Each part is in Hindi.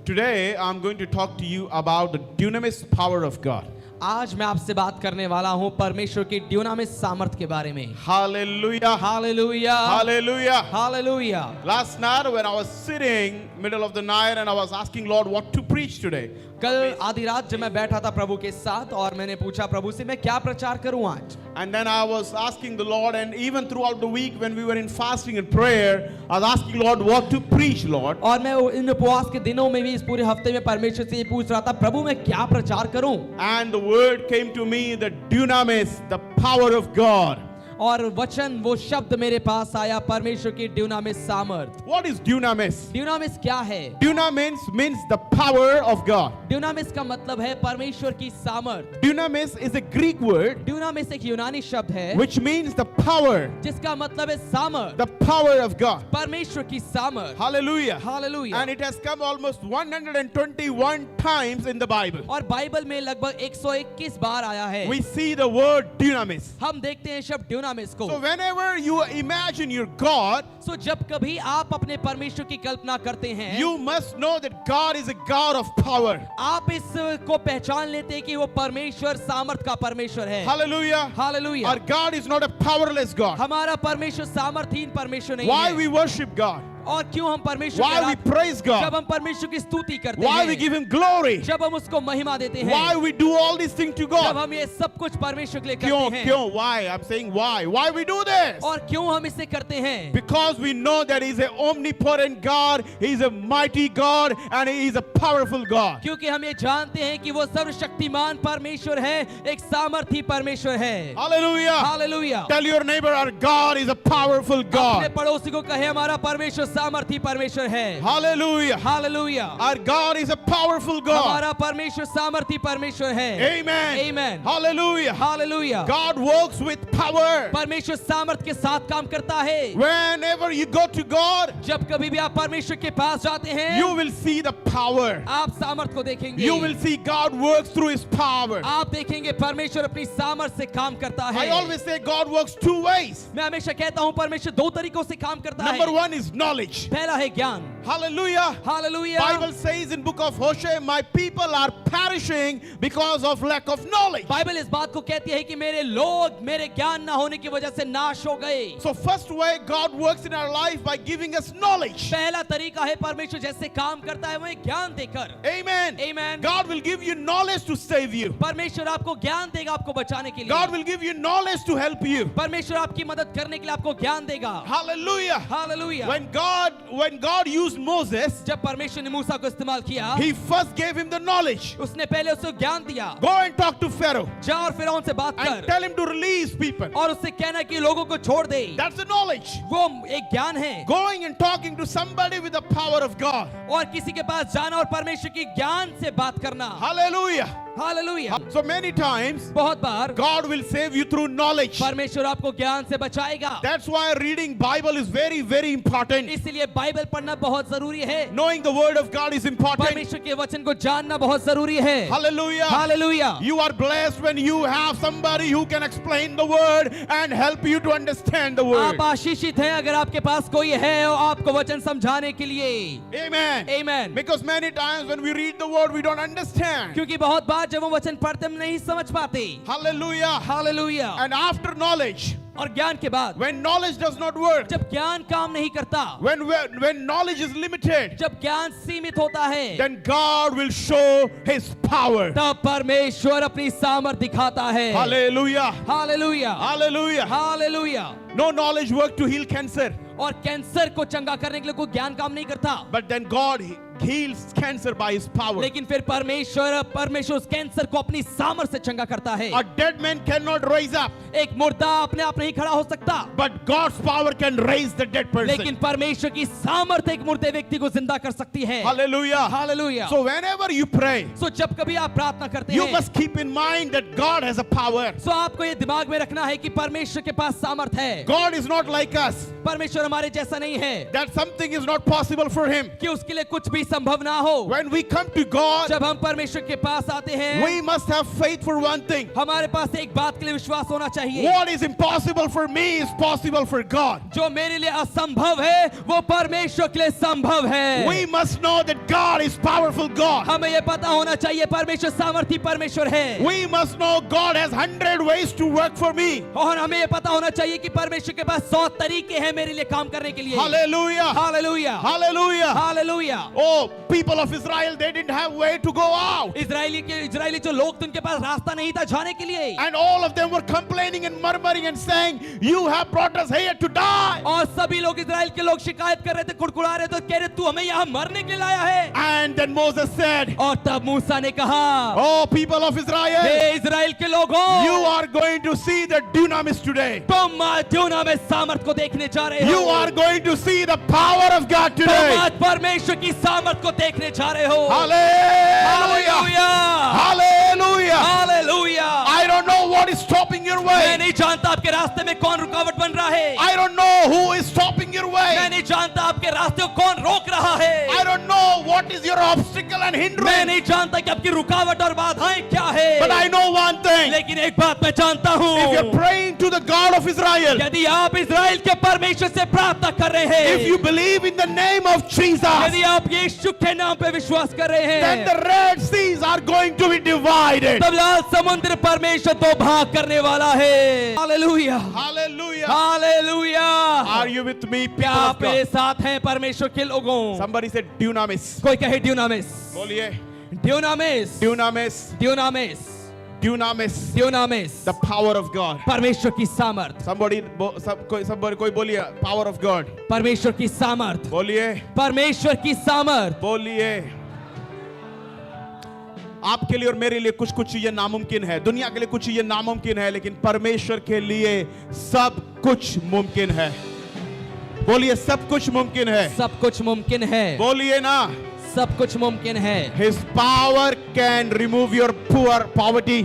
Today I'm going to talk to you about the dunamis power of God. आज मैं आपसे बात करने वाला हूं परमेश्वर की ड्यूनामिस सामर्थ के बारे में। Hallelujah. Hallelujah, Hallelujah. Hallelujah. Last night when I was sitting middle of the night and I was asking Lord what to preach today. कल आधी रात जब मैं बैठा था प्रभु के साथ और मैंने पूछा प्रभु से मैं क्या प्रचार करूं आज। And then I was asking the Lord, and even throughout the week when we were in fasting and prayer, I was asking Lord what to preach, Lord. और मैं इन उपवास के दिनों में भी इस पूरे हफ्ते में परमेश्वर से ये पूछ रहा था प्रभु मैं क्या प्रचार करूं। And the word came to me, the dunamis, the power of God. और वचन वो शब्द मेरे पास आया परमेश्वर की ड्यूनामिस सामर्थ। What is dunamis? ड्यूनामिस क्या है? Dunamis means the power of God. ड्यूनामिस का मतलब है परमेश्वर की सामर्थ। Dunamis is a Greek word ड्यूनामिस एक यूनानी शब्द है which means the power, जिसका मतलब है सामर्थ, the power of God. परमेश्वर की सामर्थ। Hallelujah. Hallelujah. And it has come almost 121 times in the Bible. और बाइबल में लगभग 121 बार आया है। We see the word dunamis. हम देखते हैं शब्द ड्यूनामिस को। So whenever you imagine your God, सो जब कभी आप अपने परमेश्वर की कल्पना करते हैं, you must know that God is a God of power. आप इस को पहचान लेते हैं कि वो परमेश्वर सामर्थ का परमेश्वर है। Hallelujah. Hallelujah. Our God is not a powerless God. हमारा परमेश्वर सामर्थहीन परमेश्वर नहीं Why है। we worship God? और क्यों हम परमेश्वर Why we praise जब God? हम परमेश्वर की स्तुति करते Why we हैं, give Him glory? जब हम उसको महिमा देते हैं, Why we do all these things to जब God? हम ये सब कुछ परमेश्वर के लिए क्यों? करते हैं, क्यों? Why? I'm saying why. Why we do this? और क्यों हम इसे करते हैं? Because we know that He's an omnipotent God, He's a mighty God, and He is a powerful God. क्योंकि हम ये जानते हैं कि वो सर्वशक्तिमान परमेश्वर है, एक सामर्थी परमेश्वर है। Hallelujah. Hallelujah. Tell your neighbor, our God is a powerful अपने God. पड़ोसी को कहे हमारा परमेश्वर सामर्थी परमेश्वर है। Hallelujah. Hallelujah. Our God is a powerful God. हमारा परमेश्वर सामर्थी परमेश्वर है। Amen. Amen. Hallelujah. Hallelujah. God works with power. परमेश्वर सामर्थ के साथ काम करता है। Whenever you go to God, जब कभी भी आप परमेश्वर के पास जाते हैं, you will see the power. आप सामर्थ को देखेंगे। You will see God works through His power. आप देखेंगे परमेश्वर अपनी सामर्थ से काम करता है। I always say God works two ways. मैं हमेशा कहता हूँ परमेश्वर दो तरीकों से काम करता Number है। one is knowledge. पहला है ज्ञान। Hallelujah. Hallelujah. Bible says in book of Hosea, my people are perishing because of lack of knowledge. Bible इस बात को कहती है कि मेरे लोग मेरे ज्ञान ना होने की वजह से नाश हो गए। So first way God works in our life by giving us knowledge. पहला तरीका है परमेश्वर जैसे काम करता है वह ज्ञान देकर। Amen. Amen. God will give you knowledge to save you. परमेश्वर आपको ज्ञान देगा आपको बचाने के लिए। God will give you knowledge to help you. परमेश्वर आपकी मदद करने के लिए आपको ज्ञान देगा। Hallelujah. Hallelujah. When God used Moses, जब परमेश्वर ने मूसा को इस्तेमाल किया, He first gave him the knowledge. उसने पहले उसे ज्ञान दिया। Go and talk to Pharaoh जा और फिरौन से बात and कर tell him to release people. और उससे कहना कि लोगों को छोड़ दे। That's the knowledge. वो एक ज्ञान है। Going and talking to somebody with the power of God. और किसी के पास जाना और परमेश्वर की ज्ञान से बात करना। Hallelujah. Hallelujah. So many times बहुत बार God will save you through knowledge. परमेश्वर आपको ज्ञान से बचाएगा। That's why reading Bible is very, very important. इसलिए बाइबल पढ़ना बहुत जरूरी है। Knowing the word of God is important. परमेश्वर के वचन को जानना बहुत जरूरी है। Hallelujah. Hallelujah. You are blessed when you have somebody who can explain the word and help you to understand the word. आप आशीषित हैं अगर आपके पास कोई है और आपको वचन समझाने के लिए। Amen. Amen. Because many times when we read the word we don't understand. क्योंकि बहुत बार जब वो वचन पढ़ते हम नहीं समझ पाते। Hallelujah. Hallelujah. And after knowledge, और ज्ञान के बाद when knowledge does not work, जब ज्ञान काम नहीं करता, when knowledge is limited, जब ज्ञान सीमित होता है, then God will show His power. तब परमेश्वर अपनी सामर्थ दिखाता है। Hallelujah. Hallelujah. Hallelujah. Hallelujah. No knowledge work to heal cancer, और कैंसर को चंगा करने के लिए कोई ज्ञान काम नहीं करता, but then God heals cancer by His power. लेकिन फिर परमेश्वर उस कैंसर को अपनी सामर्थ से चंगा करता है। A dead man cannot rise up, एक मुर्दा अपने आप नहीं खड़ा हो सकता, but God's power can raise the dead person. लेकिन परमेश्वर की सामर्थ एक मुर्दे व्यक्ति को जिंदा कर सकती है। Hallelujah. Hallelujah. So whenever you pray, सो जब कभी आप प्रार्थना करते you हैं, must keep in mind that God has a power. सो आपको ये दिमाग में रखना है कि परमेश्वर के पास सामर्थ है। God is not like us, परमेश्वर हमारे जैसा नहीं है that something is not possible for Him. कि उसके लिए कुछ भी संभव ना हो। When we come to God, जब हम परमेश्वर के पास आते हैं, we must have faith for one thing. हमारे पास एक बात के लिए विश्वास होना चाहिए। What is impossible for me is possible for God. जो मेरे लिए असंभव है वो परमेश्वर के लिए संभव है। We must know that God is powerful God. हमें ये पता होना चाहिए परमेश्वर सामर्थी परमेश्वर है। We must know God has 100 ways to work for me. और हमें ये पता होना चाहिए कि परमेश्वर के पास 100 तरीके हैं मेरे लिए काम करने के लिए। Hallelujah. Hallelujah, Hallelujah. Hallelujah. Oh, people of Israel, they didn't have way to go out. Israeli जो लोग थे उनके पास रास्ता नहीं था जाने के लिए। And all of them were complaining and murmuring and saying, "You have brought us here to die." और सभी लोग इजराइल के लोग शिकायत कर रहे थे, कुड़कुड़ा रहे थे, कह रहे तू हमें यहाँ मरने के लिए लाया है। And then Moses said, और तब मूसा ने कहा, "Oh, people of Israel, हे इजराइल के लोगों, you are going to see the dunamis today. तुम आज ड्यूना में सामर्थ को देखने जा रहे हो। You are going to see the power of God तुम today." आज परमेश्वर की सामर्थ को देखने जा रहे हो। Hallelujah. Hallelujah. Hallelujah. I don't know what is stopping your मैं way. नहीं जानता आपके रास्ते में कौन रुकावट बन रहा है। I don't know who is stopping your मैं way. नहीं जानता आपके रास्ते को कौन रोक रहा है। I don't know what is your obstacle and मैं hindrance. नहीं जानता कि आपकी रुकावट और बाधाएं क्या है। But I know one thing. लेकिन एक बात मैं जानता हूँ, If you're praying to the God of Israel, यदि आप इजराइल के परमेश्वर से प्रार्थना कर रहे हैं, if you believe in the name of Jesus, यदि आप यीशु के नाम पे विश्वास कर रहे then हैं, the Red Seas are going to be divided. तब लाल समुद्र परमेश्वर दो भाग करने वाला है। Hallelujah, Hallelujah. Hallelujah. Are you with me, people क्या of आप मेरे God? साथ हैं परमेश्वर के लोगों? Somebody said dunamis. कोई कहे ड्यूनामिस, बोलिए. ड्यूनामिस, Dunamis. ड्यूनामिस, Dunamis. ड्यूनामिस, The power of God. परमेश्वर की सामर्थ, Somebody कोई बोलिए. Power of God. परमेश्वर की सामर्थ, बोलिए. परमेश्वर की सामर्थ। बोलिए. आपके लिए और मेरे लिए कुछ कुछ चीजें नामुमकिन है, दुनिया के लिए कुछ चीजें नामुमकिन है, लेकिन परमेश्वर के लिए सब कुछ मुमकिन है। बोलिए, सब कुछ मुमकिन है। सब कुछ मुमकिन है, बोलिए ना. सब कुछ मुमकिन है। His power can remove your poverty.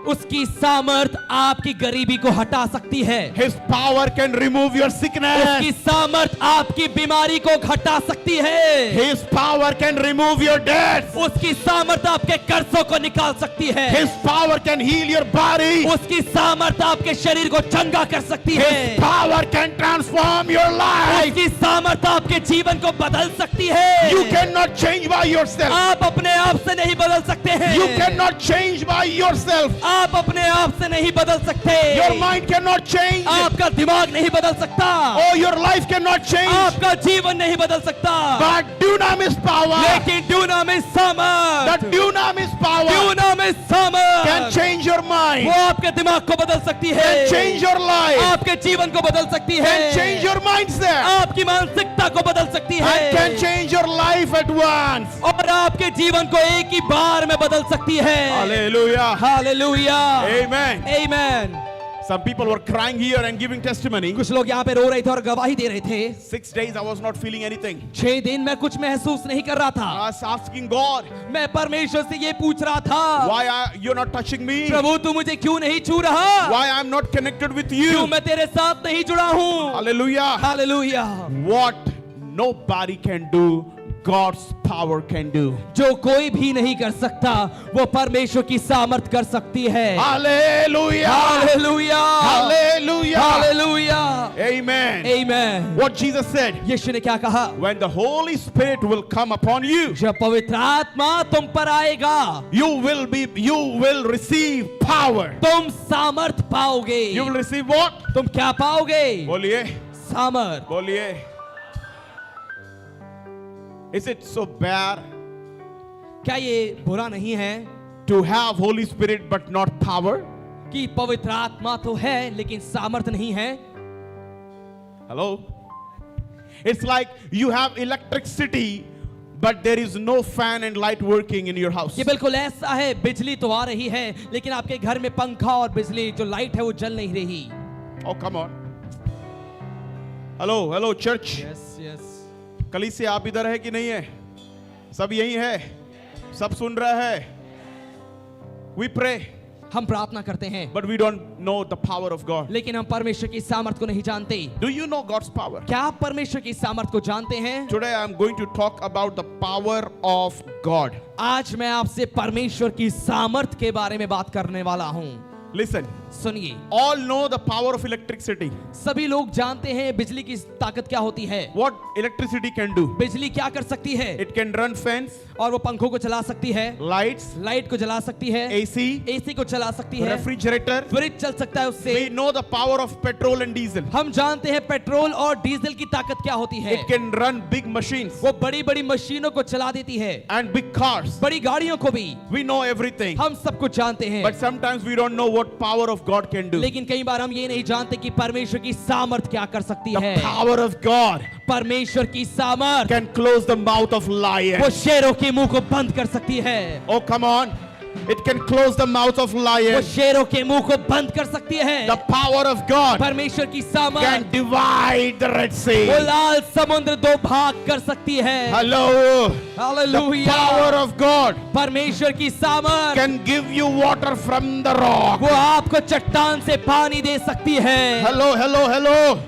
उसकी सामर्थ आपकी गरीबी को हटा सकती है। His power can remove your sickness. उसकी सामर्थ आपकी बीमारी को हटा सकती है। His power can remove your debts. उसकी सामर्थ आपके कर्जों को निकाल सकती है। His power can heal your body. उसकी सामर्थ आपके शरीर को चंगा कर सकती है। His power can transform your life. उसकी सामर्थ आपके जीवन को बदल सकती है। You cannot change by yourself. आप अपने आप से नहीं बदल सकते हैं। You cannot change by yourself. आप अपने आप से नहीं बदल सकते। Your mind cannot change. आपका दिमाग नहीं बदल सकता। Oh, your life cannot change. आपका जीवन नहीं बदल सकता। But dunamis power. लेकिन ड्यूनामिस सामर्थ, The dunamis power ड्यूनामिस सामर्थ can change your mind. वो आपके दिमाग को बदल सकती है। Can change your life. आपके जीवन को बदल सकती है। Can change your mindset. आपकी मानसिकता को बदल सकती है। And can change your life at once. और आपके जीवन को एक ही बार में बदल सकती है। Hallelujah. Hallelujah, Amen. Amen. Some people were crying here and giving testimony. कुछ लोग यहाँ पे रो रहे थे और गवाही दे रहे थे। 6 days I was not feeling anything. 6 दिन मैं कुछ महसूस नहीं कर रहा I था। was asking God, मैं परमेश्वर से ये पूछ रहा था, why you're not touching me? प्रभु तू मुझे क्यों नहीं छू रहा? Why I'm not connected with क्यों you? मैं तेरे साथ नहीं जुड़ा हूँ? Hallelujah. Hallelujah. What nobody can do, God's power can do. जो कोई भी नहीं कर सकता वो परमेश्वर की सामर्थ कर सकती है। Hallelujah. Hallelujah, Hallelujah. Hallelujah, Amen. Amen. What Jesus said, यीशु ने क्या कहा? when the Holy Spirit will come upon you, जब पवित्र आत्मा तुम पर आएगा, you will receive power. तुम सामर्थ पाओगे। You will receive what? तुम क्या पाओगे? बोलिए. सामर्थ। बोलिए. Is it so bad क्या ये बुरा नहीं है to have Holy Spirit but not power? कि पवित्र आत्मा तो है लेकिन सामर्थ नहीं है? Hello? It's like you have electricity but there is no fan and light working in your house. ये बिल्कुल ऐसा है, बिजली तो आ रही है लेकिन आपके घर में पंखा और बिजली जो लाइट है वो जल नहीं रही। Oh, come on. Hello, church. yes. कलीसिया आप इधर है कि नहीं है? सब यही है? सब सुन रहा है? We pray. हम प्रार्थना करते हैं, but we don't know the power of God. लेकिन हम परमेश्वर की सामर्थ को नहीं जानते। Do you know God's power? क्या आप परमेश्वर की सामर्थ को जानते हैं? Today I am going to talk about the power of God. आज मैं आपसे परमेश्वर की सामर्थ के बारे में बात करने वाला हूँ। Listen, सुनिए, all know the power of electricity. सभी लोग जानते हैं बिजली की ताकत क्या होती है। What electricity can do? बिजली क्या कर सकती है? It can run fans, और वो पंखों को चला सकती है, lights, लाइट को जला सकती है, AC, एसी को चला सकती है, refrigerator. फ्रिज चल सकता है उससे। We know the power of petrol and diesel. हम जानते हैं पेट्रोल और डीजल की ताकत क्या होती है। It can run big machines वो बड़ी बड़ी मशीनों को चला देती है, and big cars. बड़ी गाड़ियों को भी। We know everything. हम सब कुछ जानते हैं, But sometimes we don't know what power of God can do. लेकिन कई बार हम ये नहीं जानते कि परमेश्वर की सामर्थ क्या कर सकती The है। power of God परमेश्वर की सामर्थ can close the mouth of lion. वो शेरों के मुंह को बंद कर सकती है। Oh, come on. It can close the mouth of वो lion. शेरों के मुंह को बंद कर सकती है। The power of God परमेश्वर की can सामर्थ divide the Red वो Sea. लाल समुद्र दो भाग कर सकती है। Hello. The hallelujah. power of God परमेश्वर की सामर्थ can give you water from the rock. वो आपको चट्टान से पानी दे सकती है। Hello, hello, hello.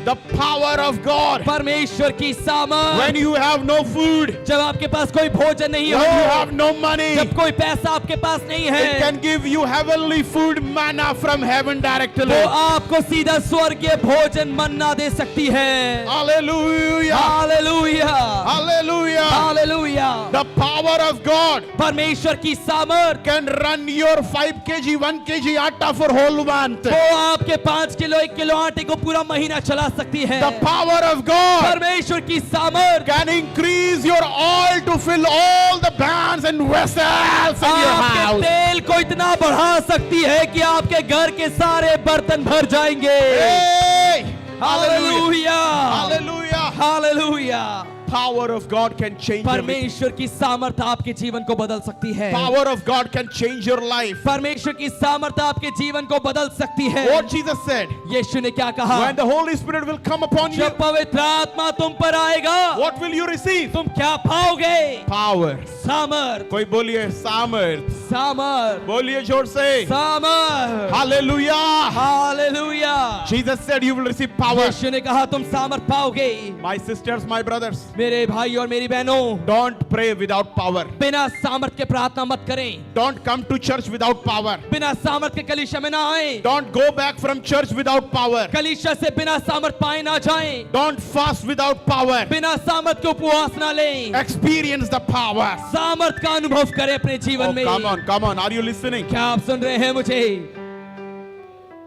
The power of God. परमेश्वर की सामर्थ When you have no food, जब आपके पास कोई भोजन नहीं when you हो, have no money, जब कोई पैसा आपके पास नहीं it है, can give you heavenly food, manna from heaven directly. वो आपको सीधा स्वर्गीय भोजन मन्ना दे सकती है। Hallelujah. Hallelujah, Hallelujah. Hallelujah. The power of God परमेश्वर की सामर्थ can run your 5 kg, 1 kg atta for whole month. वो आपके 5 किलो 1 किलो आटे को पूरा महीना चला सकती है। The power of God परमेश्वर की सामर्थ can increase your oil to fill all the pans and vessels in your आपके house. तेल को इतना बढ़ा सकती है कि आपके घर के सारे बर्तन भर जाएंगे। Hey! Hallelujah. Hallelujah, Hallelujah. Hallelujah. Power of God can change your life. परमेश्वर की सामर्थ आपके जीवन को बदल सकती है। Power of God can change your life. परमेश्वर की सामर्थ आपके जीवन को बदल सकती है। What Jesus said, यीशु ने क्या कहा? when the Holy Spirit will come upon you, जब पवित्र आत्मा तुम पर आएगा, what will you receive? तुम क्या पाओगे? Power. सामर्थ, कोई बोलिए सामर्थ. सामर्थ, बोलिए जोर से. सामर्थ। Hallelujah. Hallelujah. Jesus said you will receive power. यीशु ने कहा तुम सामर्थ पाओगे। My sisters, my brothers, मेरे भाई और मेरी बहनों, don't pray without power. बिना सामर्थ के प्रार्थना मत करें। Don't come to church without power. बिना सामर्थ के कलीसिया में ना आए। Don't go back from church without power. कलीसिया से बिना सामर्थ पाए ना जाएं। Don't fast without power. बिना सामर्थ के उपवास ना लें। Experience the power. सामर्थ का अनुभव करें अपने जीवन Oh, में। come on. Are you listening? क्या आप सुन रहे हैं मुझे?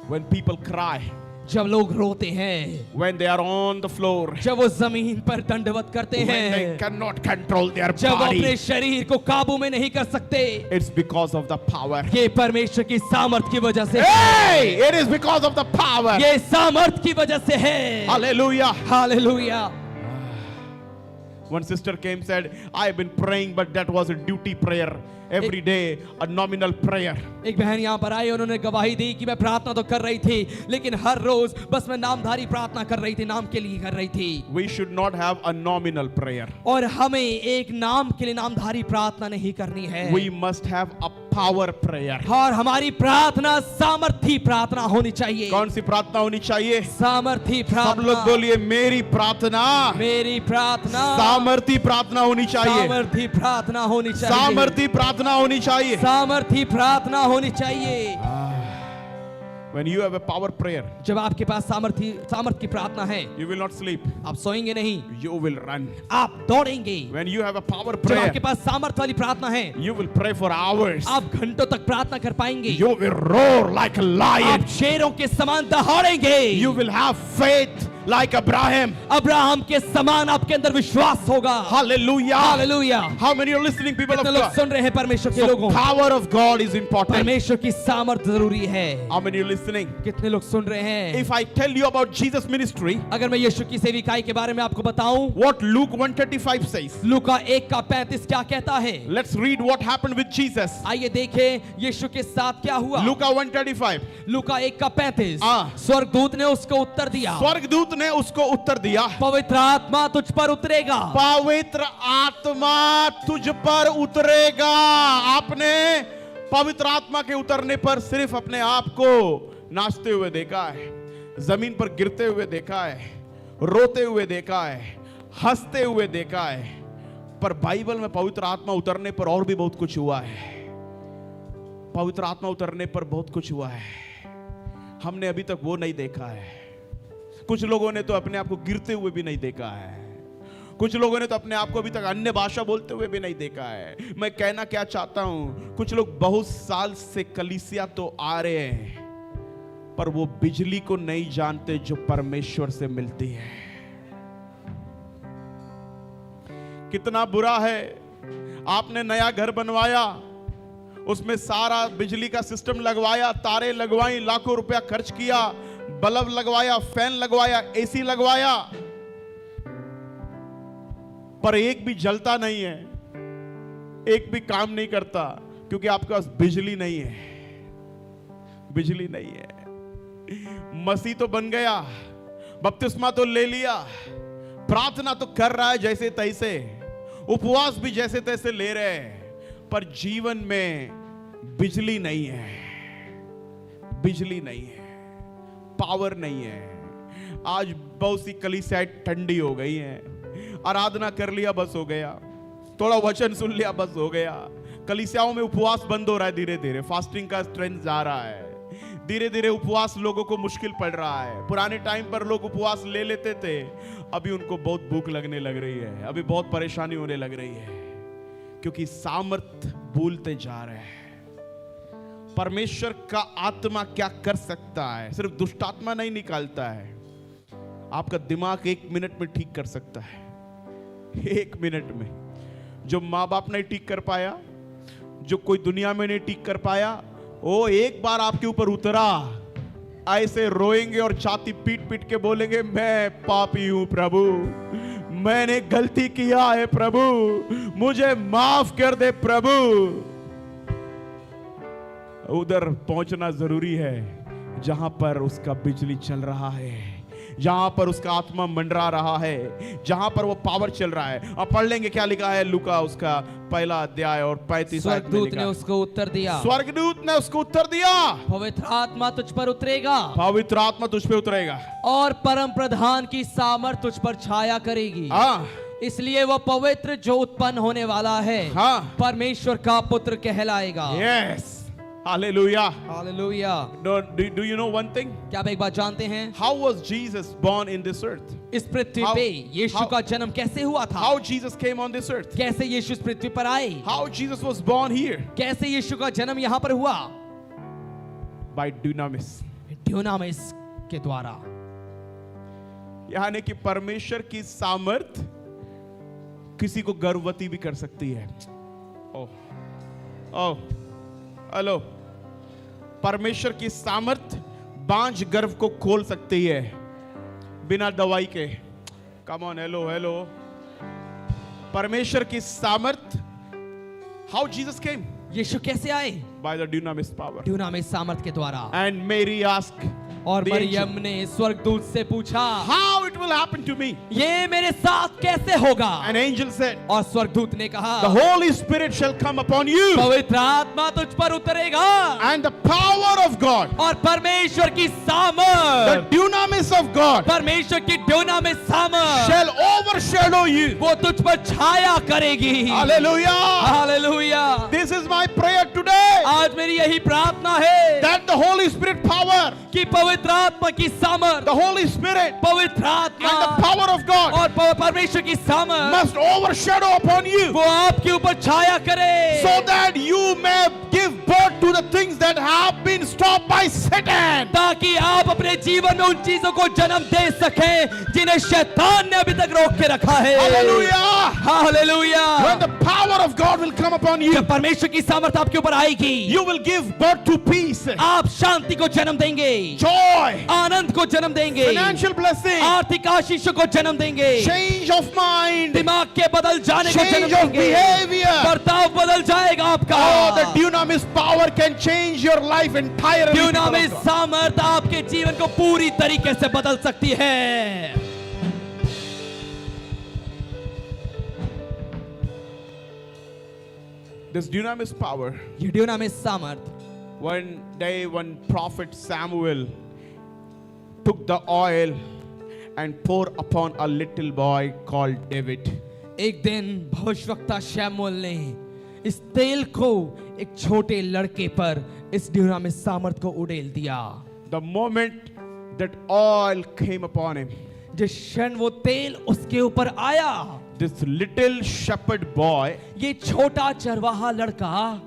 When people cry, जब लोग रोते हैं, when they are on the floor, जब वो जमीन पर दंडवत करते when they हैं, cannot control their जब वो अपने body, शरीर को काबू में नहीं कर सकते, it's because of the power. ये परमेश्वर की सामर्थ की वजह से Hey! It is because of the power. ये सामर्थ की वजह से है। Hallelujah. Hallelujah. One sister came and said, I've been praying, but that was a duty prayer. Every day, a nominal prayer. एक बहन यहाँ पर आई, उन्होंने गवाही दी कि मैं प्रार्थना तो कर रही थी, लेकिन हर रोज बस मैं नामधारी प्रार्थना कर रही थी, नाम के लिए कर रही थी। We should not have a nominal prayer. और हमें एक नाम के लिए नामधारी प्रार्थना नहीं करनी है। We must have a power prayer. और हमारी प्रार्थना सामर्थी प्रार्थना होनी चाहिए। कौन सी प्रार्थना होनी चाहिए? सामर्थी सब प्रार्थना। लोग बोलिए, मेरी प्रार्थना मेरी प्रार्थना सामर्थी प्रार्थना होनी चाहिए. सामर्थी प्रार्थना होनी चाहिए। सामर्थी प्रार्थना होनी चाहिए. सामर्थी प्रार्थना होनी चाहिए। When you have a power prayer, जब आपके पास सामर्थ की प्रार्थना है, you will not sleep. आप सोएंगे नहीं, You will run. आप दौड़ेंगे। When you have a power जब prayer, आपके पास सामर्थ वाली प्रार्थना है, you will pray for hours. आप घंटों तक प्रार्थना कर पाएंगे। You will roar like a lion. आप शेरों के समान दहाड़ेंगे। You will have faith like Abraham. Abraham के समान आपके अंदर विश्वास होगा। Hallelujah. Hallelujah. How many are listening, people of कितने लोग God? सुन रहे हैं परमेश्वर के So लोगों? power of God is important. परमेश्वर की सामर्थ जरूरी है। How many are listening? कितने लोग सुन रहे हैं? If I tell you about Jesus' ministry, अगर मैं यीशु की सेविकाई के बारे में आपको बताऊं, what Luke 1:35 says. लूका 1:35 क्या कहता है? Let's read what happened with Jesus. आइए देखें यीशु के साथ क्या हुआ। Luke 1:35. लूका 1:35। हाँ। स्वर्गदूत ने उसको उत्तर दिया, स्वर्गदूत ने उसको उत्तर दिया, पवित्र आत्मा तुझ पर उतरेगा। पवित्र आत्मा तुझ पर उतरेगा। आपने पवित्र आत्मा के उतरने पर सिर्फ अपने आप को नाचते हुए देखा है, जमीन पर गिरते हुए देखा है, रोते हुए देखा है, हंसते हुए देखा है। पर बाइबल में पवित्र आत्मा उतरने पर और भी बहुत कुछ हुआ है। पवित्र आत्मा उतरने पर बहुत कुछ हुआ है, हमने अभी तक वो नहीं देखा है। कुछ लोगों ने तो अपने आप को गिरते हुए भी नहीं देखा है, कुछ लोगों ने तो अपने आप को अभी तक अन्य भाषा बोलते हुए भी नहीं देखा है। मैं कहना क्या चाहता हूं, कुछ लोग बहुत साल से कलीसिया तो आ रहे हैं, पर वो बिजली को नहीं जानते जो परमेश्वर से मिलती है। कितना बुरा है, आपने नया घर बनवाया, उसमें सारा बिजली का सिस्टम लगवाया, तारे लगवाई, लाखों रुपया खर्च किया, बल्ब लगवाया, फैन लगवाया, एसी लगवाया, पर एक भी जलता नहीं है, एक भी काम नहीं करता, क्योंकि आपके पास बिजली नहीं है। बिजली नहीं है। मसीह तो बन गया, बपतिस्मा तो ले लिया, प्रार्थना तो कर रहा है जैसे तैसे, उपवास भी जैसे तैसे ले रहे हैं, पर जीवन में बिजली नहीं है, बिजली नहीं है, पावर नहीं है। आज बहुत सी कलीसियाएं ठंडी हो गई हैं, आराधना कर लिया बस हो गया, थोड़ा वचन सुन लिया बस हो गया। कलीसियाओं में उपवास बंद हो रहा है, धीरे धीरे फास्टिंग का ट्रेंड जा रहा है, धीरे धीरे उपवास लोगों को मुश्किल पड़ रहा है। पुराने टाइम पर लोग उपवास ले लेते थे, अभी उनको बहुत भूख लगने लग रही है, अभी बहुत परेशानी होने लग रही है, क्योंकि सामर्थ भूलते जा रहे हैं। परमेश्वर का आत्मा क्या कर सकता है? सिर्फ दुष्ट आत्मा नहीं निकालता है, आपका दिमाग 1 मिनट में ठीक कर सकता है। 1 मिनट में जो माँ बाप नहीं ठीक कर पाया, जो कोई दुनिया में नहीं ठीक कर पाया, वो एक बार आपके ऊपर उतरा, ऐसे रोएंगे और छाती पीट पीट के बोलेंगे, मैं पापी हूं प्रभु, मैंने गलती किया है प्रभु, मुझे माफ कर दे प्रभु। उधर पहुंचना जरूरी है जहां पर उसका बिजली चल रहा है, जहां पर उसका आत्मा मंडरा रहा है, जहां पर वो पावर चल रहा है। अब पढ़ लेंगे क्या लिखा है लूका उसका 1 अध्याय और 35 आयत में स्वर्गदूत ने उसको उत्तर दिया, स्वर्गदूत ने उसको उत्तर दिया, पवित्र आत्मा तुझ पर उतरेगा, पवित्र आत्मा तुझ पे उतरेगा, और परम प्रधान की सामर्थ तुझ पर छाया करेगी। हाँ, इसलिए वह पवित्र जो उत्पन्न होने वाला है, हाँ, परमेश्वर का पुत्र कहलाएगा। Yes, hallelujah. Hallelujah. Do you know one thing? क्या आप एक बात जानते हैं? How was Jesus born in this earth? इस पृथ्वी How- पे यीशु how- का जन्म कैसे हुआ था? How Jesus came on this earth? कैसे यीशु इस पृथ्वी पर आए? How Jesus was born here? कैसे यीशु का जन्म यहाँ पर हुआ? By dunamis. ड्यूनामिस के द्वारा। यानी कि परमेश्वर की सामर्थ किसी को गर्भवती भी कर सकती है। ओह, हेलो, परमेश्वर की सामर्थ बांझ गर्भ को खोल सकती है बिना दवाई के। Come on, hello hello. परमेश्वर की सामर्थ, हाउ जीसस केम? यीशु कैसे आए? By the dunamis power. ड्यूनामिस सामर्थ के द्वारा। एंड मेरी आस्क, और मरियम ने स्वर्गदूत से पूछा, how it will happen to me? ये मेरे साथ कैसे होगा? एन एंजल सेड, और स्वर्गदूत ने कहा, the Holy Spirit shall come upon you, पवित्र आत्मा तुझ पर उतरेगा, and the power of God, और परमेश्वर की द सामर्थ, ड्यूनामिस ऑफ गॉड, परमेश्वर की ड्यूनामिस सामर्थ shall overshadow you. वो तुझ पर छाया करेगी। Hallelujah. Hallelujah. This is my prayer today, आज मेरी यही प्रार्थना है that the Holy Spirit power, कि पवित्र आत्मा की सामर्थ, the Holy Spirit पवित्र and the आत्मा power of God और परमेश्वर की सामर्थ must overshadow upon you, वो आपके ऊपर छाया करे, so that you may give birth to the things that have been stopped by Satan. ताकि आप अपने जीवन में उन चीजों को जन्म दे सकें जिन्हें शैतान ने अभी तक रोक के रखा है। Hallelujah. Hallelujah. When the power of God will come upon you, जब परमेश्वर की सामर्थ आपके ऊपर आएगी, you will give birth to peace, आप शांति को जन्म देंगे, joy, आनंद को जन्म देंगे, financial blessing, आर्थिक आशीषों को जन्म देंगे, change of mind, दिमाग के बदल जाने को जन्म change of देंगे, behavior. बर्ताव बदल जाएगा आपका। Oh, the dunamis power can change your life entirely. ड्यूनामिस सामर्थ आपके जीवन को पूरी तरीके से बदल सकती है। This dunamis power. ये ड्यूनामिस सामर्थ, One day, when prophet Samuel took the oil and poured upon a little boy called David. एक दिन भविष्यवक्ता शमूएल ने इस तेल को एक छोटे लड़के पर इस ड्यूनामिस सामर्थ को उड़ेल दिया। The moment that oil came upon him, जिस क्षण वो तेल उसके ऊपर आया, this little shepherd boy, ये छोटा चरवाहा लड़का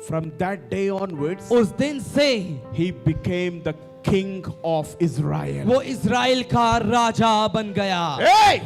from that day onwards, उस दिन से he became the king of Israel. वो इज़राइल का राजा बन गया। Hey!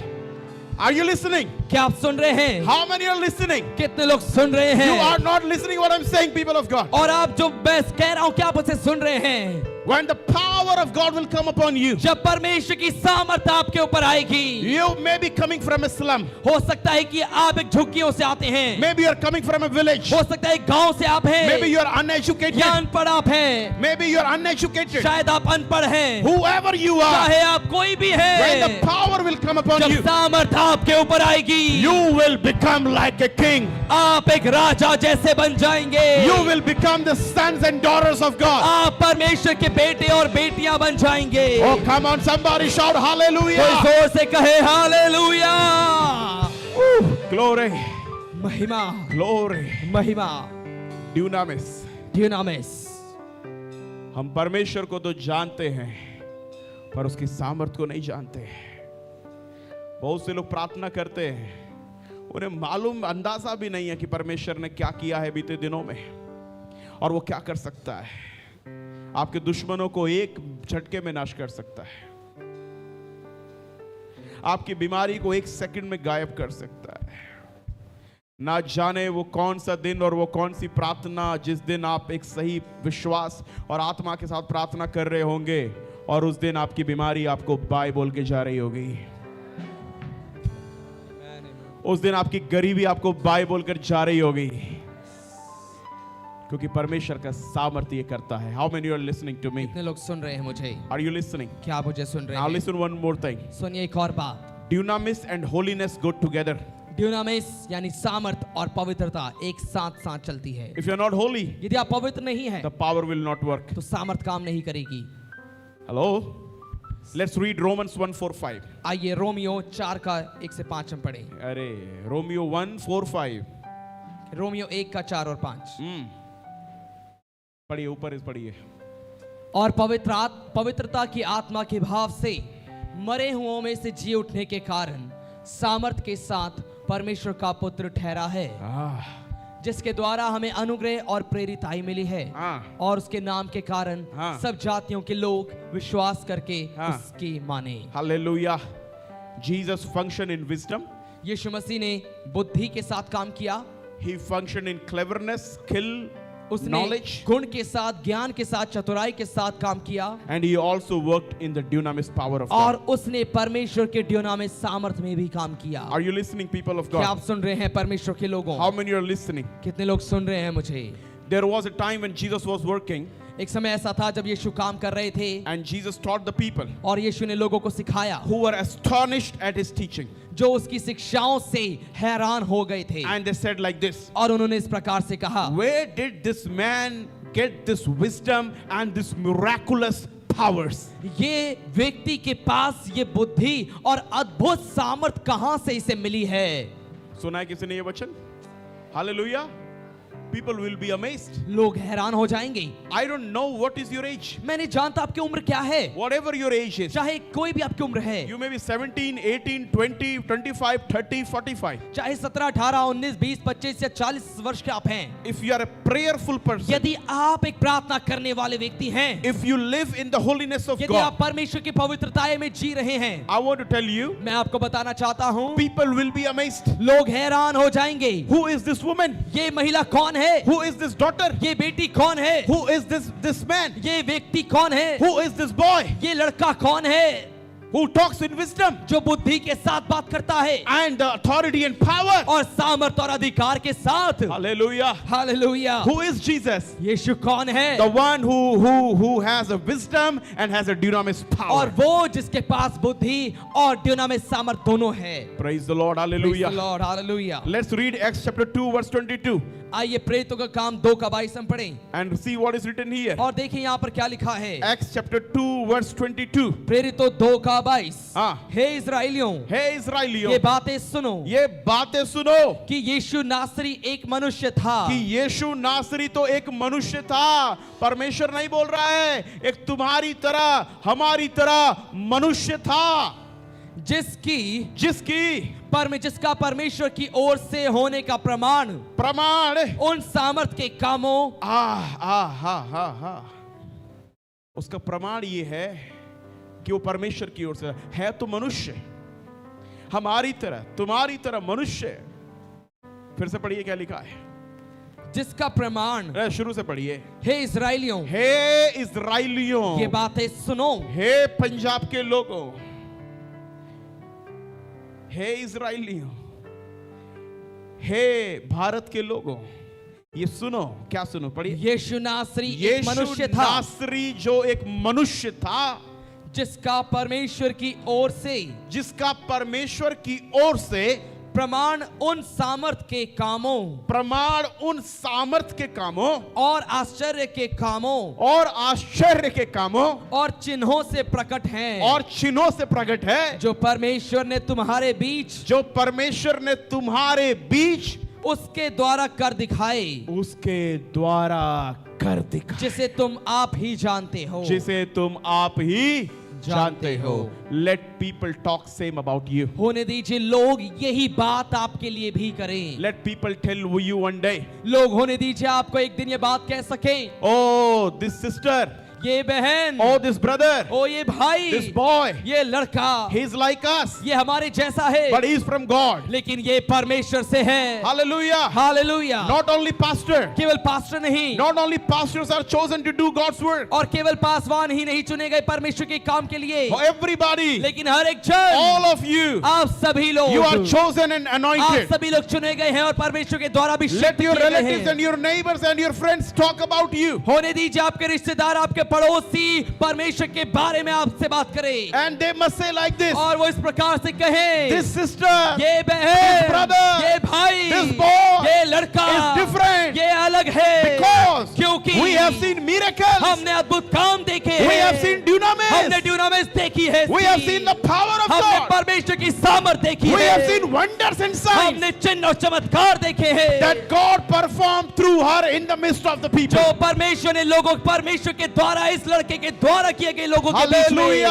Are you listening? क्या आप सुन रहे हैं? How many are listening? कितने लोग सुन रहे You are हैं? not listening what I'm saying, people of God. और आप जो मैं कह रहा हूं क्या आप उसे सुन रहे हैं? When the power of God will come upon you, जब परमेश्वर की सामर्थ आपके ऊपर आएगी, you may be coming from a slum. हो सकता है कि आप एक झुग्गियों से आते हैं, Maybe you are coming from a village. हो सकता है एक गांव से आप हैं, Maybe you are uneducated. या अनपढ़ आप हैं, Maybe you are uneducated. शायद आप अनपढ़ हैं, Whoever you are, चाहे आप कोई भी when the हैं, power will come upon जब you, सामर्थ आपके ऊपर आएगी, you will become like a king. आप एक राजा जैसे बन जाएंगे। You will become the sons and daughters of God. आप परमेश्वर के बेटे और बेटियां बन जाएंगे। Oh, come on, somebody shout कोई hallelujah. जोर से कहे हालेलुया। Glory, महिमा, glory. महिमा, Dunamis. ड्यूनामिस। हम परमेश्वर को तो जानते हैं पर उसकी सामर्थ को नहीं जानते। बहुत से लोग प्रार्थना करते हैं, उन्हें मालूम अंदाजा भी नहीं है कि परमेश्वर ने क्या किया है बीते दिनों में और वो क्या कर सकता है। आपके दुश्मनों को एक झटके में नाश कर सकता है, आपकी बीमारी को एक सेकंड में गायब कर सकता है। ना जाने वो कौन सा दिन और वो कौन सी प्रार्थना जिस दिन आप एक सही विश्वास और आत्मा के साथ प्रार्थना कर रहे होंगे और उस दिन आपकी बीमारी आपको बाय बोल के जा रही होगी। उस दिन आपकी गरीबी आपको बाय बोलकर जा रही होगी, क्योंकि परमेश्वर का सामर्थ्य ये करता है। How many are listening to me? कितने लोग सुन रहे हैं मुझे? Are you listening? क्या आप मुझे सुन रहे Now हैं? listen one more thing. सुनिए एक और बात। Dunamis and holiness go together. ड्यूनामिस यानी सामर्थ और पवित्रता एक साथ साथ चलती है। If you're not holy, यदि आप पवित्र नहीं हैं, the power will not work. तो सामर्थ काम नहीं करेगी। Hello? Let's read Romans 1:4-5. आइए रोमियो 4 का 1 से 5 हम पढ़ें। अरे रोमियो 1:4-5 रोमियो 1 का 4 और 5। पढ़िए, ऊपर इस पढ़िए। और पवित्रता की आत्मा के भाव से मरे हुओं में से जी उठने के कारण सामर्थ के साथ परमेश्वर का पुत्र ठहरा है, जिसके द्वारा हमें अनुग्रह और प्रेरिताई मिली है, और उसके नाम के कारण सब जातियों के लोग विश्वास करके उसकी माने। Hallelujah. Jesus functioned in wisdom. यीशु मसीह ने बुद्धि के साथ काम किया, He functioned in cleverness, skill, उसने knowledge, गुण के साथ, ज्ञान के साथ, चतुराई के साथ काम किया, and he also worked in the dunamis power of और God. उसने परमेश्वर के ड्यूनामिस सामर्थ में भी काम किया। Are you listening, people of क्या God? आप सुन रहे हैं परमेश्वर के लोगों? How many are listening? कितने लोग सुन रहे हैं मुझे? There was a time when Jesus was working एक समय ऐसा था जब यीशु काम कर रहे थे, and Jesus taught the people और यीशु ने लोगों को सिखाया who were astonished at his teaching, जो उसकी शिक्षाओं से हैरान हो गए थे, and they said like this, और उन्होंने इस प्रकार से कहा, where did this man get this wisdom and this miraculous powers? ये व्यक्ति के पास ये बुद्धि और अद्भुत सामर्थ कहां से इसे मिली है? सुना है किसी ने ये वचन? Hallelujah. People will be amazed. लोग हैरान हो जाएंगे। I don't know what is your age. मैं नहीं जानता आपकी उम्र क्या है, Whatever your age is. चाहे कोई भी आपकी उम्र है, You may be 17, 18, 20, 25, 30, 45. चाहे 17, 18, 19, 20, 25 या 40 वर्ष के आप हैं, If you are a prayerful person, यदि आप एक प्रार्थना करने वाले व्यक्ति हैं, if you live in the holiness of यदि आप God, परमेश्वर की पवित्रता में जी रहे हैं, I want to tell you, मैं आपको बताना चाहता हूं, people will be amazed. लोग हैरान हो जाएंगे। Who is this woman? ये महिला कौन है? Who is this daughter? ये बेटी कौन है? Who is this man? ये व्यक्ति कौन है? Who is this boy? ये लड़का कौन है? who talks in wisdom जो बुद्धि के साथ बात करता है and the authority and power. और सामर्थ और अधिकार के साथ। Hallelujah. Hallelujah. Who is Jesus? यीशु कौन है? The one who has a wisdom and has a dunamis और power. वो जिसके पास बुद्धि और dunamis सामर्थ दोनों है। Praise the Lord. Hallelujah. Praise the Lord, hallelujah. Let's read Acts chapter 2 verse 22 आइए प्रेरितों का काम 2 का 22 हम पढ़ें and see what is written here. और देखिए यहाँ पर क्या लिखा है। Acts chapter 2 verse 22. प्रेरितों 2 का 22। हाँ। हे इस्राएलियों, हे इस्राएलियों, ये बातें सुनो ये बातें सुनो कि यीशु नासरी एक मनुष्य था। कि यीशु नासरी तो एक मनुष्य था। परमेश्वर नहीं बोल रहा है, एक तुम्हारी तरह हमारी तरह मनुष्य था जिसका परमेश्वर की ओर से होने का प्रमाण उन सामर्थ के कामों उसका प्रमाण ये है कि वो परमेश्वर की ओर से है। तो मनुष्य हमारी तरह तुम्हारी तरह मनुष्य। फिर से पढ़िए क्या लिखा है। जिसका प्रमाण, शुरू से पढ़िए। हे इस्राएलियों, हे इस्राएलियों, ये बातें सुनो। हे पंजाब के लोगों, हे इस्राएलियों, हे भारत के लोगों, ये सुनो। क्या सुनो? पढ़िए। यीशु नासरी एक मनुष्य था। नासरी जो एक मनुष्य था जिसका परमेश्वर की ओर से प्रमाण उन सामर्थ के कामों और आश्चर्य के कामों और चिन्हों से प्रकट है जो परमेश्वर ने तुम्हारे बीच उसके द्वारा कर दिखाए जिसे तुम आप ही जानते हो। Let people talk same about you. होने दीजिए लोग यही बात आपके लिए भी करें। Let people tell you one day. लोग होने दीजिए आपको एक दिन ये बात कह सकें। Oh, this sister. ये बहन, oh this brother, ओ ये भाई, this boy, ये लड़का, he's like us, ये हमारे जैसा है, but he's from God. लेकिन ये परमेश्वर से है। Hallelujah. Hallelujah. Not only pastor, केवल पास्टर नहीं, not only pastors are chosen to do God's work, और केवल पासवान ही नहीं चुने गए परमेश्वर के काम के लिए, for everybody, लेकिन हर एक जन, all of you, आप सभी लोग, you are chosen and anointed. आप सभी लोग चुने गए हैं और परमेश्वर के द्वारा भी let your relatives and your neighbors and your friends talk about you. होने दीजिए आपके रिश्तेदार, आपके पड़ोसी परमेश्वर के बारे में आपसे बात करें, and they must say like this, और वो इस प्रकार से कहें, this sister, ये बहन, this brother, ये भाई, this boy, ये लड़का is different, ये अलग है, because क्योंकि we have seen miracles, हमने अद्भुत काम देखे हैं, we have seen dunamis, हमने dunamis देखी है, we have seen the power of हमने God, परमेश्वर की सामर्थ देखी है, we have seen wonders and signs, हमने चिन्ह और चमत्कार देखे हैं, that God performed through her in the midst of the people. जो परमेश्वर ने परमेश्वर के द्वारा इस लड़के के द्वारा किए गए लोगों के बीच में।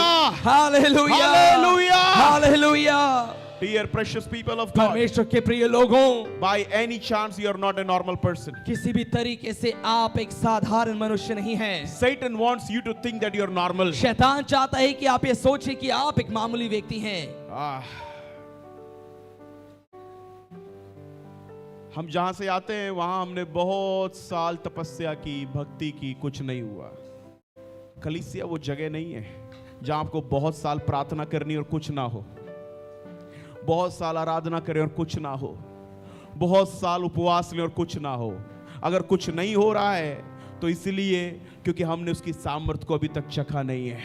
Hallelujah, hallelujah, hallelujah. Dear precious people of God, परमेश्वर के प्रिय लोगों, by any chance you are not a normal person. किसी भी तरीके से आप एक साधारण मनुष्य नहीं हैं। Satan wants you to think that you are normal. शैतान चाहता है कि आप ये सोचें कि आप एक मामूली व्यक्ति हैं। हम जहां से आते हैं वहां हमने बहुत साल तपस्या की, भक्ति की, कुछ नहीं हुआ। कलीसिया वो जगह नहीं है जहां आपको बहुत साल प्रार्थना करनी और कुछ ना हो, बहुत साल आराधना करें और कुछ ना हो, बहुत साल उपवास लें और कुछ ना हो। अगर कुछ नहीं हो रहा है तो इसलिए क्योंकि हमने उसकी सामर्थ को अभी तक चखा नहीं है।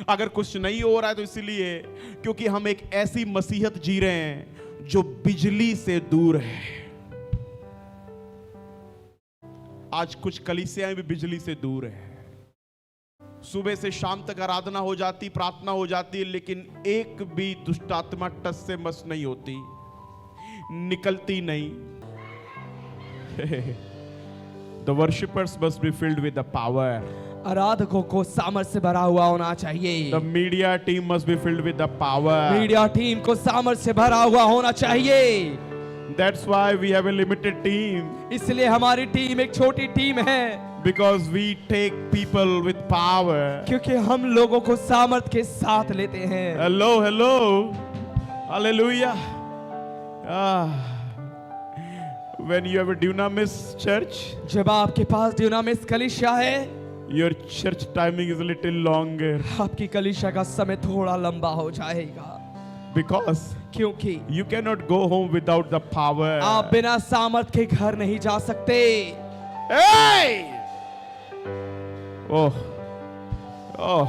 अगर कुछ नहीं हो रहा है तो इसलिए क्योंकि हम एक ऐसी मसीहत जी रहे हैं जो बिजली से दूर है। आज कुछ कलीसियाएं भी बिजली से दूर है। सुबह से शाम तक आराधना हो जाती, प्रार्थना हो जाती है, लेकिन एक भी दुष्ट आत्मा टस से मस नहीं होती, निकलती नहीं। The worshippers must be filled with the power. आराधकों को सामर्थ्य से भरा हुआ होना चाहिए। The media team must be filled with the power. Media team को सामर्थ्य से भरा हुआ होना चाहिए। That's why we have a limited team. इसलिए हमारी टीम एक छोटी टीम है। Because we take people with power. क्योंकि हम लोगों को सामर्थ के साथ लेते हैं। Hello, hello, hallelujah. When you have a dunamis church, जब आपके पास dunamis कलीसिया है, Your church timing is a little longer आपकी कलीसिया का समय थोड़ा लंबा हो जाएगा, because क्योंकि you cannot go home without the power. आप बिना सामर्थ के घर नहीं जा सकते। Hey! Oh. Oh.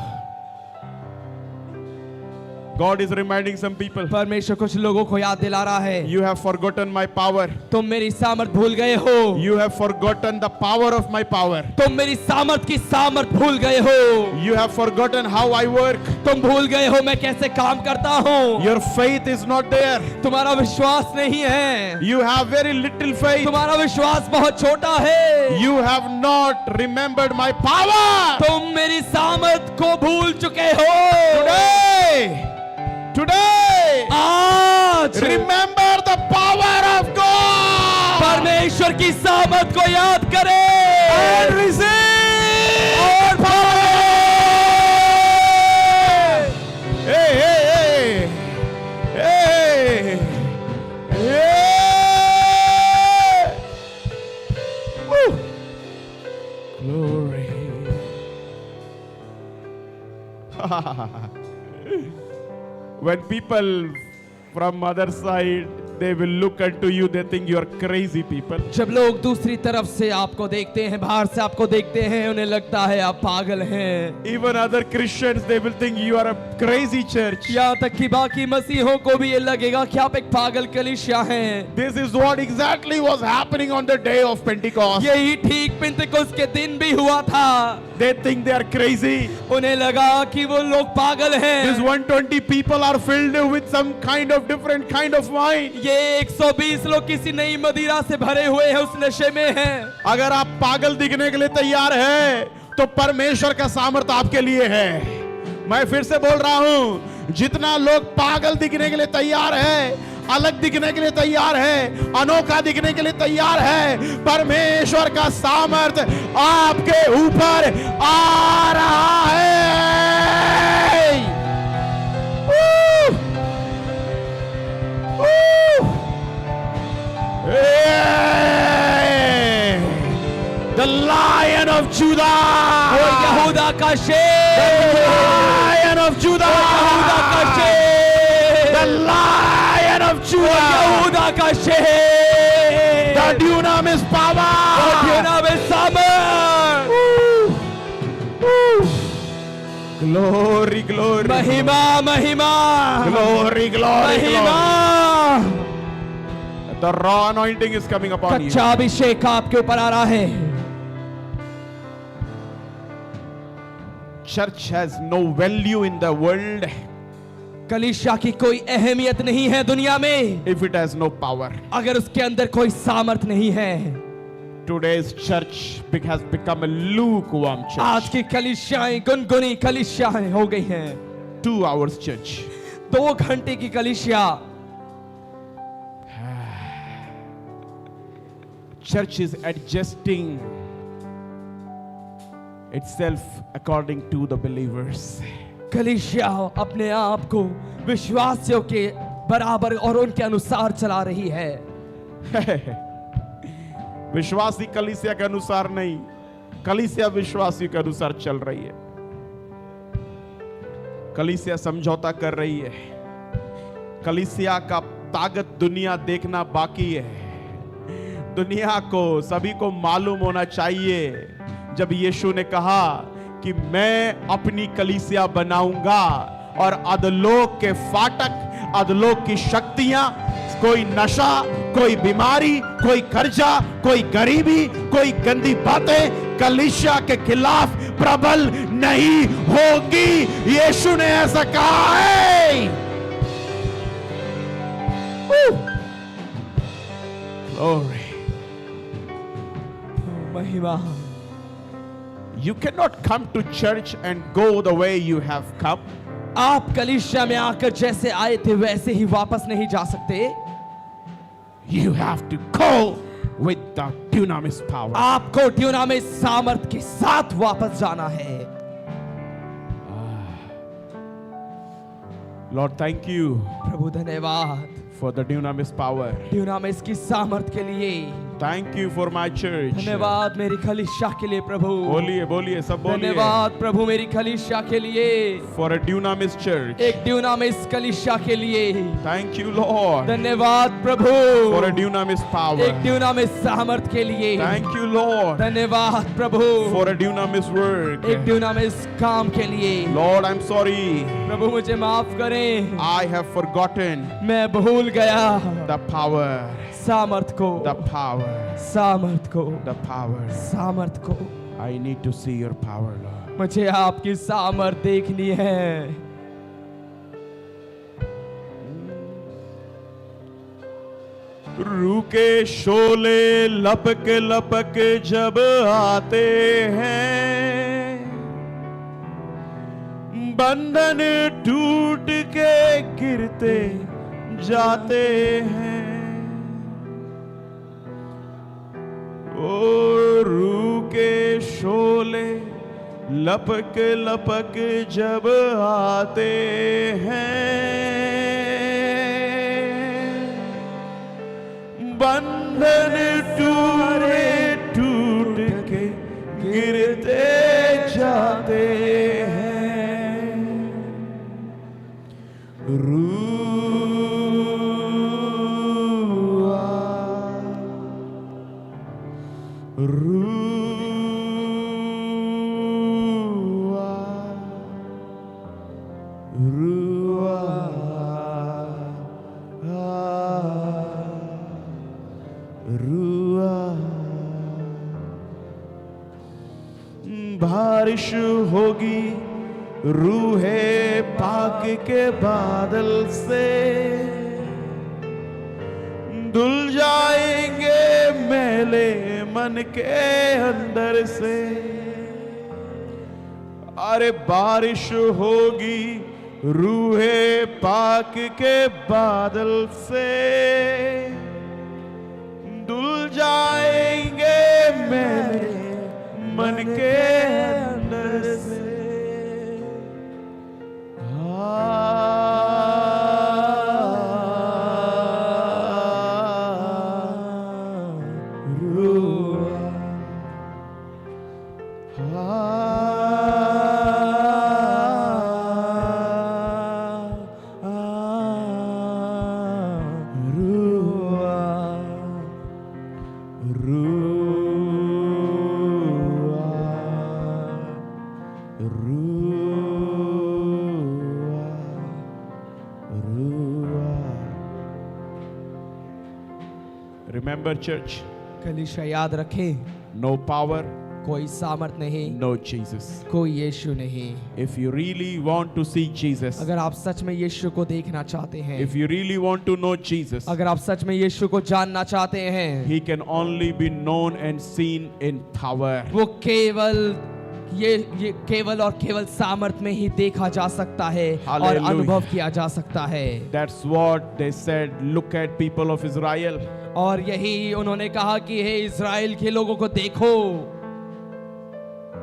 God is reminding some people. परमेश्वर कुछ लोगों को याद दिला रहा है, You have forgotten my power. तुम मेरी सामर्थ भूल गए हो। You have forgotten the power of my power. तुम मेरी सामर्थ की सामर्थ भूल गए हो। You have forgotten how I work. तुम भूल गए हो मैं कैसे काम करता हूँ। Your faith is not there. तुम्हारा विश्वास नहीं है। You have very little faith. तुम्हारा विश्वास बहुत छोटा है। You have not remembered my power. तुम मेरी सामर्थ को भूल चुके हो। Today, आज remember the power of God. परमेश्वर की सामर्थ को याद करें And receive. और पाओ। Hey, hey, hey, hey, hey. Woo. Glory. When people from other side, they will look unto you, they think you are crazy people. जब लोग दूसरी तरफ से आपको देखते हैं, बाहर से आपको देखते हैं, उन्हें लगता है आप पागल हैं। Even other Christians, they will think you are a crazy church. यहाँ तक कि बाकी मसीहों को भी ये लगेगा कि आप एक पागल कलीसिया हैं। This is what exactly was happening on the day of Pentecost. यही ठीक पेंतेकोस्त के दिन भी हुआ था। They think they are crazy. उन्हें लगा कि वो लोग पागल हैं। These 120 people are filled with some kind of different kind of wine. ये 120 लोग किसी नई मदिरा से भरे हुए हैं, उस नशे में हैं। अगर आप पागल दिखने के लिए तैयार हैं, तो परमेश्वर का सामर्थ आपके लिए है। मैं फिर से बोल रहा हूं, जितना लोग पागल दिखने के लिए तैयार है, अलग दिखने के लिए तैयार है, अनोखा दिखने के लिए तैयार है, परमेश्वर का सामर्थ आपके ऊपर आ रहा है। The Lion of Judah, वो यहूदा का शेर, Lion of Judah, यहूदा का शेर, the Lion of Judah, यहूदा का शेर, the dunamis power, दुनामिस सामर्थ, glory, glory, महिमा महिमा, glory, glory, महिमा। glory. The raw anointing is coming upon you. कच्चा अभिषेक आपके ऊपर आ रहा है। Church has no value in the world कलीसिया की कोई अहमियत नहीं है दुनिया में, if it has no power. अगर उसके अंदर कोई सामर्थ नहीं है। Today's church has become a lukewarm आज church. की कलीसियाएं गुनगुनी कलीसियाएं हो गई हैं। 2 hours church. 2 घंटे की कलीसिया। Church is adjusting itself according to the believers. कलीसिया अपने आप को विश्वासियों के बराबर और उनके अनुसार चला रही है। विश्वासी कलीसिया के अनुसार नहीं, कलीसिया विश्वासी के अनुसार चल रही है। कलीसिया समझौता कर रही है। कलीसिया का ताकत दुनिया देखना बाकी है। दुनिया को, सभी को मालूम होना चाहिए, जब यीशु ने कहा कि मैं अपनी कलीसिया बनाऊंगा और अधोलोक के फाटक, अधोलोक की शक्तियां, कोई नशा, कोई बीमारी, कोई कर्जा, कोई गरीबी, कोई गंदी बातें कलीसिया के खिलाफ प्रबल नहीं होगी। यीशु ने ऐसा कहा है। Glory. महिमा। You cannot come to church and go the way you have come. आप कलीसिया में आकर जैसे आए थे वैसे ही वापस नहीं जा सकते। You have to go with the dunamis power. आपको ड्यूनामिस सामर्थ के साथ वापस जाना है। Lord, thank you प्रभु धन्यवाद for the dunamis power. ड्यूनामिस की सामर्थ के लिए। Thank you for my church. धन्यवाद मेरी कलीसिया के लिए प्रभु। बोलिए बोलिए सब बोलिए। धन्यवाद प्रभु मेरी कलीसिया के लिए, For a dunamis church. एक ड्यूनामिस कलीसिया के लिए। Thank you Lord. धन्यवाद प्रभु For a dunamis power. एक ड्यूनामिस सामर्थ के लिए। Thank you Lord. धन्यवाद प्रभु For a dunamis work. एक ड्यूनामिस काम के लिए। Lord, I'm sorry. प्रभु मुझे माफ करें, I have forgotten मैं भूल गया the power. सामर्थ को, The power. सामर्थ को, The power. सामर्थ को। I need to see your power, Lord. मुझे आपकी सामर्थ देखनी है। रूके शोले लपक लपक जब आते हैं, बंधन टूट के गिरते जाते हैं। ओ रूके शोले लपक लपक जब आते हैं, बंधन टूट के गिरते जाते हैं। बारिश होगी रूहे पाक के बादल से, धुल जाएंगे मैले मन के अंदर से। अरे बारिश होगी रूहे पाक के बादल से, धुल जाएंगे मैले मन के अंदर से। Remember church, कलीसिया याद रखें, no power, कोई सामर्थ नहीं, no Jesus. कोई यीशु नहीं। If you really want to see Jesus, अगर आप सच में यीशु को देखना चाहते हैं, if you really want to know Jesus, अगर आप सच में यीशु को जानना चाहते हैं, He can only be known and seen in power. वो केवल ये केवल और केवल सामर्थ में ही देखा जा सकता है और Hallelujah. अनुभव किया जा सकता है। That's what they said. Look at people of Israel. और यही उन्होंने कहा कि हे इज़राइल के लोगों को देखो,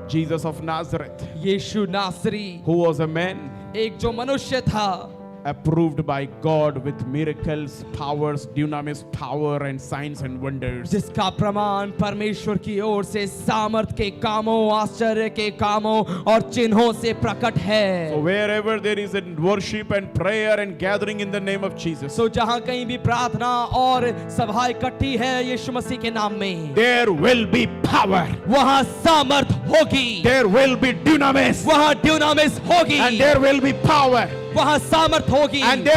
Jesus of Nazareth, यीशु नासरी, who was a man एक जो मनुष्य था, approved by God with miracles, powers, dunamis power and signs and wonders. जिसका प्रमाण परमेश्वर की ओर से सामर्थ के कामों, आश्चर्य के कामों और चिन्हों से प्रकट है। So wherever there is a worship and prayer and gathering in the name of Jesus, सो जहां कहीं भी प्रार्थना और सभा इकट्ठी है यीशु मसीह के नाम में, there will be power. वहां सामर्थ होगी, There will be dunamis. वहां ड्यूनामिस होगी, And there will be power. वहां सामर्थ होगी, And there